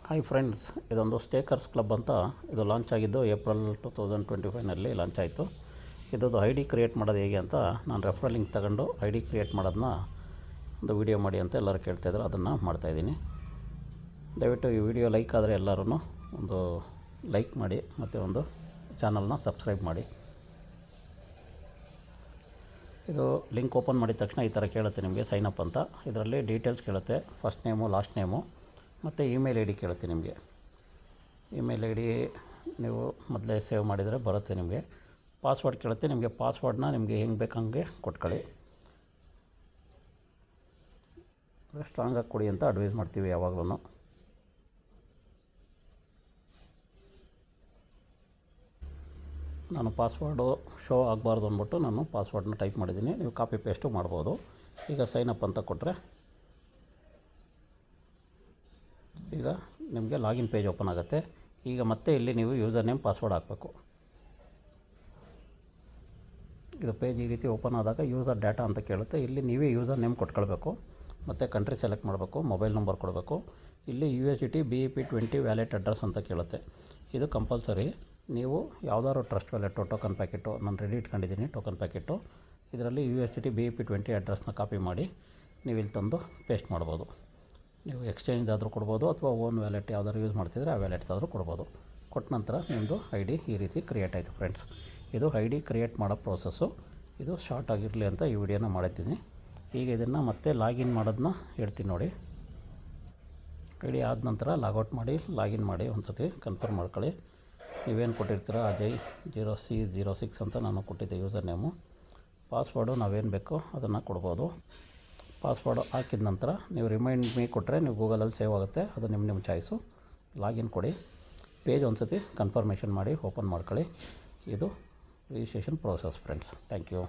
Hi friends, ಇದೊಂದು ಸ್ಟೇಕರ್ಸ್ club ಅಂತ ಇದು ಲಾಂಚ್ ಆಗಿದ್ದು ಏಪ್ರಿಲ್ 2025ನಲ್ಲಿ ಲಾಂಚ್ ಆಯಿತು. ಇದೊಂದು ಐ ಡಿ ಕ್ರಿಯೇಟ್ ಮಾಡೋದು ಹೇಗೆ ಅಂತ ನಾನು ರೆಫರಲ್ ಲಿಂಕ್ ತಗೊಂಡು ಐ ಡಿ ಕ್ರಿಯೇಟ್ ಮಾಡೋದನ್ನ ಒಂದು ವೀಡಿಯೋ ಮಾಡಿ ಅಂತ ಎಲ್ಲರೂ ಕೇಳ್ತಾಯಿದ್ರು. ಅದನ್ನು ಮಾಡ್ತಾಯಿದ್ದೀನಿ. ದಯವಿಟ್ಟು ಈ ವಿಡಿಯೋ ಲೈಕ್ ಆದರೆ ಎಲ್ಲರೂ ಒಂದು ಲೈಕ್ ಮಾಡಿ ಮತ್ತು ಒಂದು ಚಾನಲ್ನ ಸಬ್ಸ್ಕ್ರೈಬ್ ಮಾಡಿ. ಇದು ಲಿಂಕ್ ಓಪನ್ ಮಾಡಿದ ತಕ್ಷಣ ಈ ಥರ ಕೇಳುತ್ತೆ ನಿಮಗೆ ಸೈನ್ ಅಪ್ ಅಂತ. ಇದರಲ್ಲಿ ಡೀಟೇಲ್ಸ್ ಕೇಳುತ್ತೆ, ಫಸ್ಟ್ ನೇಮು, ಲಾಸ್ಟ್ ನೇಮು ಮತ್ತು ಇಮೇಲ್ ಐ ಡಿ ಕೇಳುತ್ತೆ. ನಿಮಗೆ ಇಮೇಲ್ ಐ ಡಿ ನೀವು ಮೊದಲೇ ಸೇವ್ ಮಾಡಿದರೆ ಬರುತ್ತೆ. ನಿಮಗೆ ಪಾಸ್ವರ್ಡ್ ಕೇಳುತ್ತೆ. ನಿಮಗೆ ಪಾಸ್ವರ್ಡ್ನ ನಿಮಗೆ ಹೆಂಗೆ ಬೇಕು ಹಂಗೆ ಕೊಟ್ಕೊಳ್ಳಿ. ಸ್ಟ್ರಾಂಗಾಗಿ ಕೊಡಿ ಅಂತ ಅಡ್ವೈಸ್ ಮಾಡ್ತೀವಿ ಯಾವಾಗಲೂ. ನಾನು ಪಾಸ್ವರ್ಡು ಶೋ ಆಗಬಾರ್ದು ಅಂದ್ಬಿಟ್ಟು ನಾನು ಪಾಸ್ವರ್ಡ್ನ ಟೈಪ್ ಮಾಡಿದ್ದೀನಿ. ನೀವು ಕಾಪಿ ಪೇಸ್ಟು ಮಾಡ್ಬೋದು. ಈಗ ಸೈನಪ್ ಅಂತ ಕೊಟ್ಟರೆ ಈಗ ನಿಮಗೆ ಲಾಗಿನ್ ಪೇಜ್ ಓಪನ್ ಆಗುತ್ತೆ. ಈಗ ಮತ್ತೆ ಇಲ್ಲಿ ನೀವು ಯೂಸರ್ ನೇಮ್ ಪಾಸ್ವರ್ಡ್ ಹಾಕಬೇಕು. ಇದು ಪೇಜ್ ಈ ರೀತಿ ಓಪನ್ ಆದಾಗ ಯೂಸರ್ ಡಾಟಾ ಅಂತ ಕೇಳುತ್ತೆ. ಇಲ್ಲಿ ನೀವೇ ಯೂಸರ್ ನೇಮ್ ಕೊಟ್ಕೊಳ್ಬೇಕು ಮತ್ತು ಕಂಟ್ರಿ ಸೆಲೆಕ್ಟ್ ಮಾಡಬೇಕು, ಮೊಬೈಲ್ ನಂಬರ್ ಕೊಡಬೇಕು. ಇಲ್ಲಿ USDT BEP20 ವ್ಯಾಲೆಟ್ ಅಡ್ರೆಸ್ ಅಂತ ಕೇಳುತ್ತೆ. ಇದು ಕಂಪಲ್ಸರಿ. ನೀವು ಯಾವ್ದಾದ್ರು ಟ್ರಸ್ಟ್ ವ್ಯಾಲೆಟು, ಟೋಕನ್ ಪ್ಯಾಕೆಟು, ನಾನು ರೆಡಿ ಇಟ್ಕೊಂಡಿದ್ದೀನಿ ಟೋಕನ್ ಪ್ಯಾಕೆಟು. ಇದರಲ್ಲಿ USDT BEP20 ಅಡ್ರೆಸ್ನ ಕಾಪಿ ಮಾಡಿ ನೀವು ಇಲ್ಲಿ ತಂದು ಪೇಸ್ಟ್ ಮಾಡ್ಬೋದು. ನೀವು ಎಕ್ಸ್ಚೇಂಜ್ ಆದರೂ ಕೊಡ್ಬೋದು ಅಥವಾ ಓನ್ ವ್ಯಾಲೆಟ್ ಯಾವ್ದಾದ್ರು ಯೂಸ್ ಮಾಡ್ತಿದ್ರೆ ಆ ವ್ಯಾಲೆಟ್ದಾದರೂ ಕೊಡ್ಬೋದು. ಕೊಟ್ಟ ನಂತರ ನಿಮ್ಮದು ಐ ಡಿ ಈ ರೀತಿ ಕ್ರಿಯೇಟ್ ಆಯಿತು ಫ್ರೆಂಡ್ಸ್. ಇದು ಐ ಡಿ ಕ್ರಿಯೇಟ್ ಮಾಡೋ ಪ್ರೋಸೆಸ್ಸು. ಇದು ಶಾರ್ಟ್ ಆಗಿರಲಿ ಅಂತ ಈ ವಿಡಿಯೋನ ಮಾಡಿದ್ದೀನಿ. ಈಗ ಇದನ್ನು ಮತ್ತೆ ಲಾಗಿನ್ ಮಾಡೋದನ್ನ ಹೇಳ್ತೀನಿ ನೋಡಿ. ಐ ಡಿ ಆದ ನಂತರ ಲಾಗೌಟ್ ಮಾಡಿ ಲಾಗಿನ್ ಮಾಡಿ ಒಂದು ಸತಿ ಕನ್ಫರ್ಮ್ ಮಾಡ್ಕೊಳ್ಳಿ. ನೀವೇನು ಕೊಟ್ಟಿರ್ತೀರ ಅಜಯ್ 0C06 ಅಂತ ನಾನು ಕೊಟ್ಟಿದ್ದೆ ಯೂಸರ್ ನೇಮು. ಪಾಸ್ವರ್ಡು ನಾವೇನು ಬೇಕೋ ಅದನ್ನು ಕೊಡ್ಬೋದು. ಪಾಸ್ವರ್ಡ್ ಹಾಕಿದ ನಂತರ ನೀವು ರಿಮೈಂಡ್ ಮೀ ಕೊಟ್ಟರೆ ನೀವು ಗೂಗಲಲ್ಲಿ ಸೇವ್ ಆಗುತ್ತೆ. ಅದು ನಿಮ್ಮ ಚಾಯ್ಸು. ಲಾಗಿನ್ ಕೊಡಿ. ಪೇಜ್ ಒಂದು ಸತಿ ಕನ್ಫರ್ಮೇಷನ್ ಮಾಡಿ ಓಪನ್ ಮಾಡ್ಕೊಳ್ಳಿ. ಇದು registration process friends. Thank you.